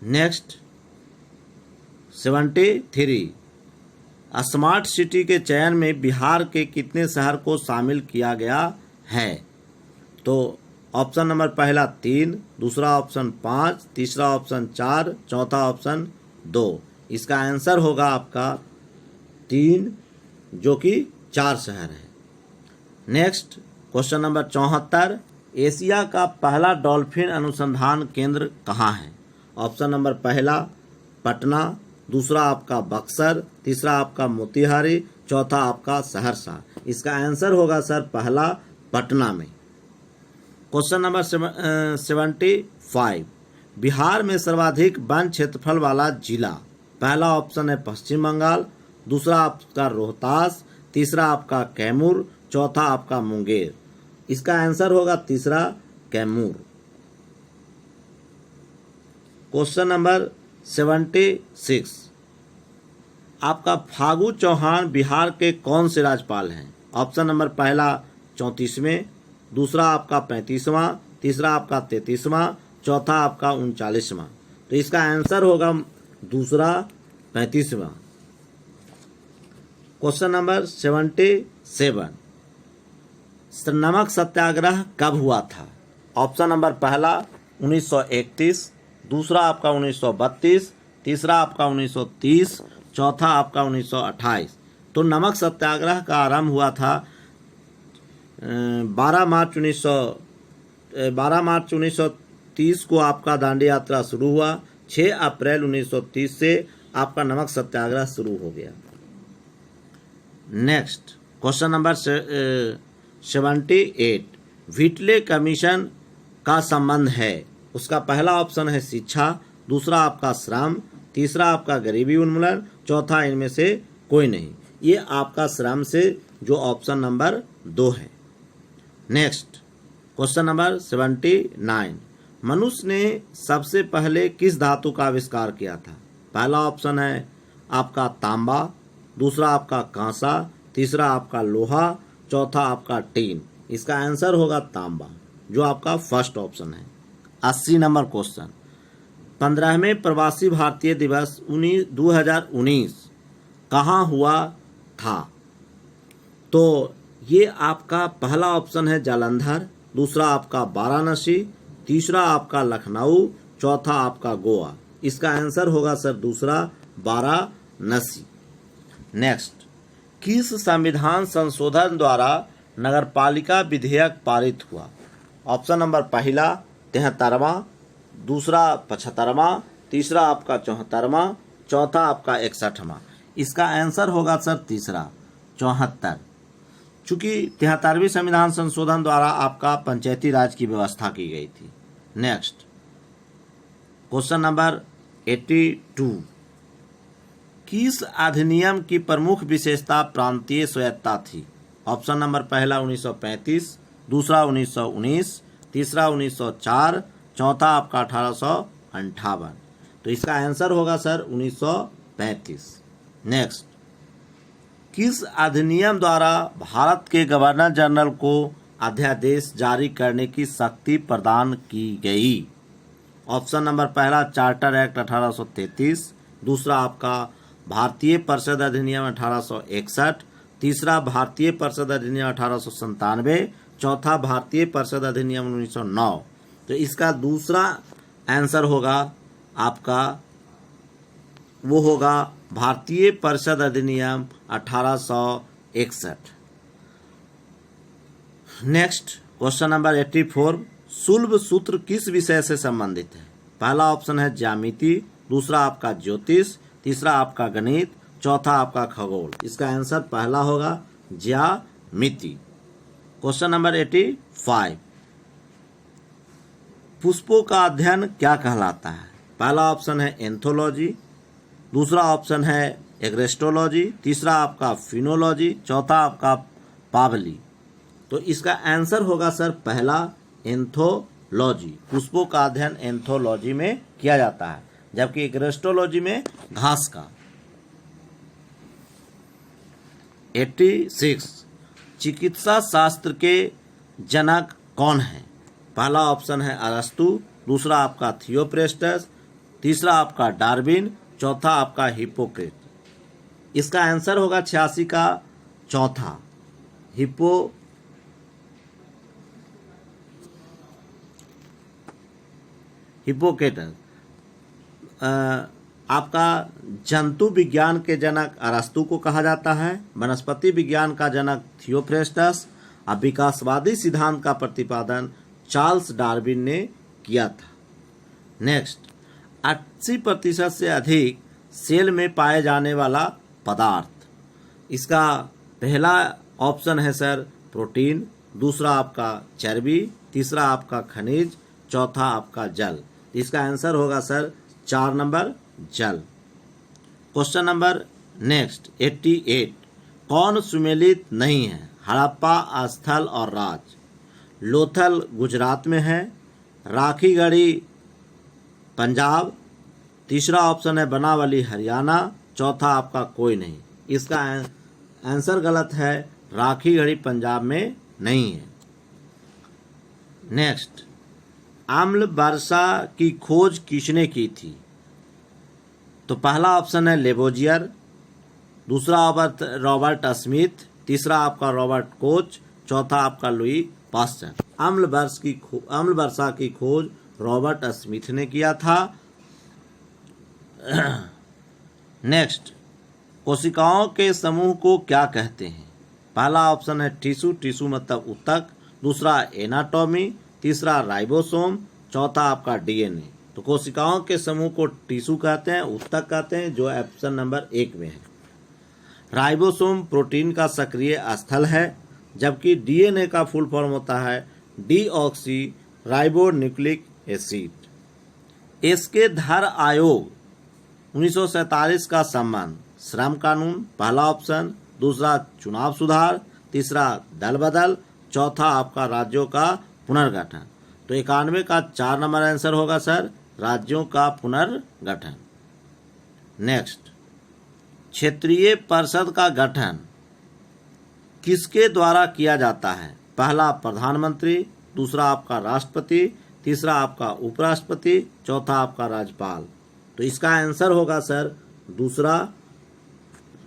नेक्स्ट 73, स्मार्ट सिटी के चयन में बिहार के कितने शहर को शामिल किया गया है? तो ऑप्शन नंबर पहला 3, दूसरा ऑप्शन 5, तीसरा ऑप्शन 4, चौथा ऑप्शन 2। इसका आंसर होगा आपका 3, जो कि 4 शहर है। नेक्स्ट क्वेश्चन नंबर 74, एशिया का पहला डॉल्फिन अनुसंधान केंद्र कहाँ है? ऑप्शन नंबर पहला पटना, दूसरा आपका बक्सर, तीसरा आपका मोतिहारी, चौथा आपका सहरसा। इसका आंसर होगा सर पहला पटना में। क्वेश्चन नंबर 75, बिहार में सर्वाधिक वन क्षेत्रफल वाला जिला, पहला ऑप्शन है पश्चिम बंगाल, दूसरा आपका रोहतास, तीसरा आपका कैमूर, चौथा आपका मुंगेर। इसका आंसर होगा तीसरा कैमूर। क्वेश्चन नंबर 76, आपका फागू चौहान बिहार के कौन से राज्यपाल हैं? ऑप्शन नंबर पहला 34वें, दूसरा आपका 35वां, तीसरा आपका 33वां, चौथा आपका 39वां। तो इसका आंसर होगा दूसरा 35वां। क्वेश्चन नंबर 77, नमक सत्याग्रह कब हुआ था? ऑप्शन नंबर पहला 1931, दूसरा आपका 1932, तीसरा आपका 1930, चौथा आपका 1928। तो नमक सत्याग्रह का आरंभ हुआ था 12 मार्च 1930 को आपका दांडी यात्रा शुरू हुआ। 6 अप्रैल 1930 से आपका नमक सत्याग्रह शुरू हो गया। नेक्स्ट क्वेश्चन नंबर 78, व्हिटले कमीशन का संबंध है? उसका पहला ऑप्शन है शिक्षा, दूसरा आपका श्रम, तीसरा आपका गरीबी उन्मूलन, चौथा इनमें से कोई नहीं। ये आपका श्रम से, जो ऑप्शन नंबर 2 है। नेक्स्ट क्वेश्चन नंबर 79, मनुष्य ने सबसे पहले किस धातु का आविष्कार किया था? पहला ऑप्शन है आपका तांबा, दूसरा आपका कांसा, तीसरा आपका लोहा, चौथा आपका टीन। इसका आंसर होगा तांबा, जो आपका फर्स्ट ऑप्शन है। 80 नंबर क्वेश्चन, 15वें प्रवासी भारतीय दिवस 2019 कहाँ हुआ था? तो ये आपका पहला ऑप्शन है जालंधर, दूसरा आपका वाराणसी, तीसरा आपका लखनऊ, चौथा आपका गोवा। इसका आंसर होगा सर दूसरा वाराणसी। नेक्स्ट, किस संविधान संशोधन द्वारा नगरपालिका विधेयक पारित हुआ? ऑप्शन नंबर पहला 73वां, दूसरा 75वां, तीसरा आपका 74वां, चौथा आपका 61वां। इसका आंसर होगा सर तीसरा 74। चूंकि 73वीं संविधान संशोधन द्वारा आपका पंचायती राज की व्यवस्था की गई थी। नेक्स्ट क्वेश्चन नंबर 82, किस अधिनियम की प्रमुख विशेषता प्रांतीय स्वायत्तता थी? ऑप्शन नंबर पहला 1935, दूसरा 1919, तीसरा 1904, चौथा आपका 1858। तो इसका आंसर होगा सर 1935। नेक्स्ट, किस अधिनियम द्वारा भारत के गवर्नर जनरल को अध्यादेश जारी करने की शक्ति प्रदान की गई? ऑप्शन नंबर पहला चार्टर एक्ट 1833, दूसरा आपका भारतीय परिषद अधिनियम 1861, तीसरा भारतीय परिषद अधिनियम 1897, चौथा भारतीय परिषद अधिनियम 1909। तो इसका दूसरा आंसर होगा आपका, वो होगा भारतीय परिषद अधिनियम 1861। नेक्स्ट क्वेश्चन नंबर 84, शुल्ब सूत्र किस विषय से संबंधित है? पहला ऑप्शन है ज्यामिति, दूसरा आपका ज्योतिष, तीसरा आपका गणित, चौथा आपका खगोल। इसका आंसर पहला होगा ज्यामिति। क्वेश्चन नंबर 85, पुष्पों का अध्ययन क्या कहलाता है? पहला ऑप्शन है एंथोलॉजी, दूसरा ऑप्शन है एग्रेस्टोलॉजी, तीसरा आपका फिनोलॉजी, चौथा आपका पावली। तो इसका आंसर होगा सर पहला एंथोलॉजी। पुष्पों का अध्ययन एंथोलॉजी में किया जाता है, जबकि एग्रेस्टोलॉजी में घास का। 86, चिकित्सा शास्त्र के जनक कौन है? पहला ऑप्शन है अरस्तु, दूसरा आपका थियोप्रेस्टस, तीसरा आपका डार्विन, चौथा आपका हिप्पोक्रेट। इसका आंसर होगा 86 का चौथा हिप्पोक्रेटस। आपका जंतु विज्ञान के जनक अरस्तु को कहा जाता है, वनस्पति विज्ञान का जनक थियोप्रेस्टस, और विकासवादी सिद्धांत का प्रतिपादन चार्ल्स डार्विन ने किया था। नेक्स्ट, 80% से अधिक सेल में पाए जाने वाला पदार्थ। इसका पहला ऑप्शन है सर प्रोटीन, दूसरा आपका चर्बी, तीसरा आपका खनिज, चौथा आपका जल। इसका आंसर होगा सर 4 नंबर जल। क्वेश्चन नंबर नेक्स्ट 88, कौन सुमेलित नहीं है? हड़प्पा स्थल और राज। लोथल गुजरात में है, राखीगढ़ी पंजाब, तीसरा ऑप्शन है बनावली हरियाणा, चौथा आपका कोई नहीं। इसका आंसर गलत है, राखीगढ़ी पंजाब में नहीं है। नेक्स्ट, आम्ल वर्षा की खोज किसने की थी? तो पहला ऑप्शन है लेबोजियर, दूसरा रॉबर्ट स्मिथ, तीसरा आपका रॉबर्ट कोच, चौथा आपका लुई पास्चर। आम्ल वर्षा की खोज रॉबर्ट स्मिथ ने किया था। नेक्स्ट, कोशिकाओं के समूह को क्या कहते हैं? पहला ऑप्शन है टिश्यू मतलब ऊतक, दूसरा एनाटॉमी, तीसरा राइबोसोम, चौथा आपका डीएनए। तो कोशिकाओं के समूह को टिश्यू कहते हैं, ऊतक कहते हैं, जो ऑप्शन नंबर 1 में है। राइबोसोम प्रोटीन का सक्रिय स्थल है, जबकि डीएनए का फुल फॉर्म होता है डीऑक्सी राइबोन्यूक्लिक एसिड। इसके धर आयोग 1947 का सम्मान श्रम कानून, पहला ऑप्शन, दूसरा चुनाव सुधार, तीसरा दल बदल, चौथा आपका राज्यों का पुनर्गठन। तो 91 का 4 नंबर आंसर होगा सर राज्यों का पुनर्गठन। नेक्स्ट, क्षेत्रीय परिषद का गठन किसके द्वारा किया जाता है? पहला प्रधानमंत्री, दूसरा आपका राष्ट्रपति, तीसरा आपका उपराष्ट्रपति, चौथा आपका राज्यपाल। तो इसका आंसर होगा सर दूसरा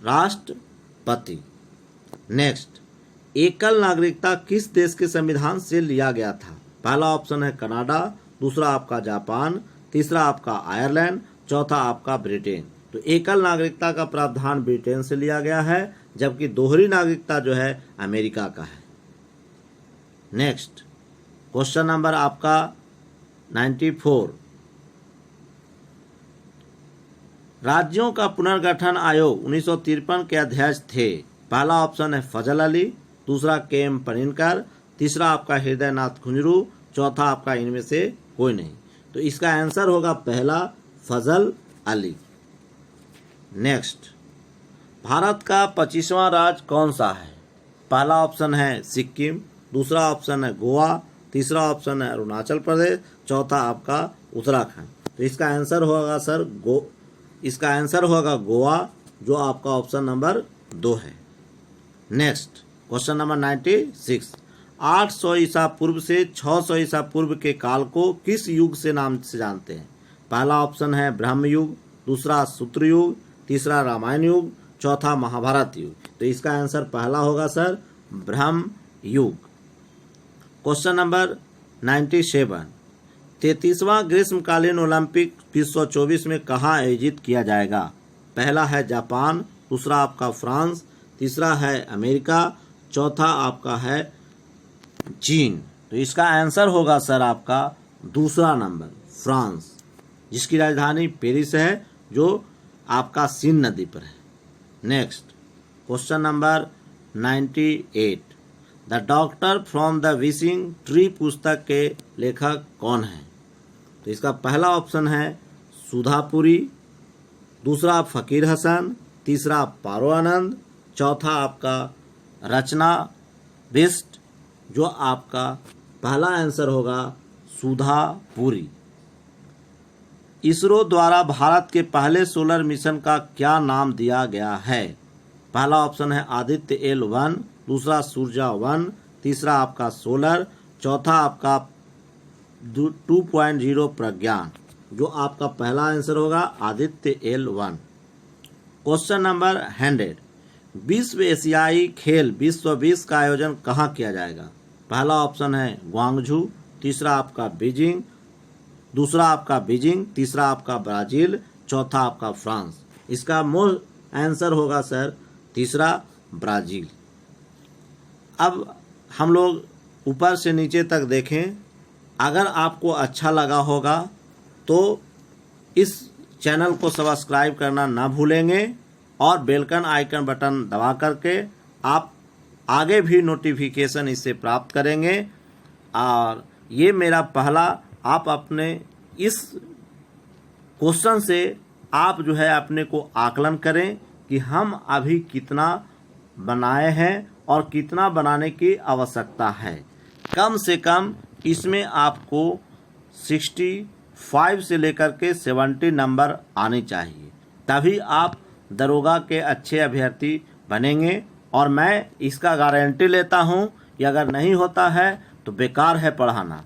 राष्ट्रपति। नेक्स्ट, एकल नागरिकता किस देश के संविधान से लिया गया था? पहला ऑप्शन है कनाडा, दूसरा आपका जापान, तीसरा आपका आयरलैंड, चौथा आपका ब्रिटेन। तो एकल नागरिकता का प्रावधान ब्रिटेन से लिया गया है, जबकि दोहरी नागरिकता जो है अमेरिका का है। नेक्स्ट, क्वेश्चन नंबर आपका 94, राज्यों का पुनर्गठन आयोग 1953 के अध्यक्ष थे। पहला ऑप्शन है फजल अली, दूसरा के.एम. पनिनकर, तीसरा आपका हृदयनाथ खुंजरू, चौथा आपका इनमें से कोई नहीं। तो इसका आंसर होगा पहला फजल अली। नेक्स्ट, भारत का 25वां राज्य कौन सा है? पहला ऑप्शन है सिक्किम, दूसरा ऑप्शन है गोवा, तीसरा ऑप्शन है अरुणाचल प्रदेश, चौथा आपका उत्तराखंड। तो इसका आंसर होगा सर इसका आंसर होगा गोवा, जो आपका ऑप्शन नंबर 2 है। नेक्स्ट, क्वेश्चन नंबर 96, 800 ईसा पूर्व से 600 ईसा पूर्व के काल को किस युग से नाम से जानते हैं? पहला ऑप्शन है ब्रह्म युग, दूसरा सूत्र युग, तीसरा रामायण युग, चौथा महाभारत युग। तो इसका आंसर पहला होगा सर ब्रह्म युग। क्वेश्चन नंबर 97, 33वां ग्रीष्मकालीन ओलंपिक 2024 में कहाँ आयोजित किया जाएगा? पहला है जापान, दूसरा आपका फ्रांस, तीसरा है अमेरिका, चौथा आपका है चीन। तो इसका आंसर होगा सर आपका दूसरा नंबर फ्रांस, जिसकी राजधानी पेरिस है, जो आपका सीन नदी पर है। Next, question number 98, the doctor from the wishing tree पुस्तक के लेखक कौन है? तो इसका पहला ऑप्शन है सुधापुरी, दूसरा फकीर हसन, तीसरा पारो आनंद, चौथा आपका रचना बिस्ट, जो आपका पहला आंसर होगा सुधापुरी। इसरो द्वारा भारत के पहले सोलर मिशन का क्या नाम दिया गया है? पहला ऑप्शन है आदित्य L1, दूसरा सूर्या 1, तीसरा आपका सोलर, चौथा आपका 2.0 प्रज्ञान, जो आपका पहला आंसर होगा आदित्य L1। क्वेश्चन नंबर 100, विश्व एशियाई खेल 2020 का आयोजन कहाँ किया जाएगा? पहला ऑप्शन है ग्वांगझू, तीसरा आपका बीजिंग, दूसरा आपका बीजिंग, तीसरा आपका ब्राजील, चौथा आपका फ्रांस। इसका मूल आंसर होगा सर तीसरा ब्राजील। अब हम लोग ऊपर से नीचे तक देखें। अगर आपको अच्छा लगा होगा तो इस चैनल को सब्सक्राइब करना ना भूलेंगे और बेलकन आइकन बटन दबा करके आप आगे भी नोटिफिकेशन इससे प्राप्त करेंगे। और ये मेरा पहला, आप अपने इस क्वेश्चन से आप जो है अपने को आकलन करें कि हम अभी कितना बनाए हैं और कितना बनाने की आवश्यकता है। कम से कम इसमें आपको 65 से लेकर के 70 नंबर आने चाहिए, तभी आप दरोगा के अच्छे अभ्यर्थी बनेंगे। और मैं इसका गारंटी लेता हूं कि अगर नहीं होता है तो बेकार है पढ़ाना।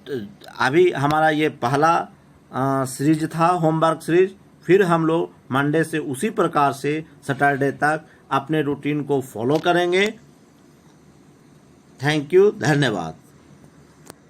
तो अभी हमारा ये पहला सीरीज था, होमवर्क सीरीज। फिर हम लोग मंडे से उसी प्रकार से सैटरडे तक अपने रूटीन को फॉलो करेंगे। थैंक यू, धन्यवाद।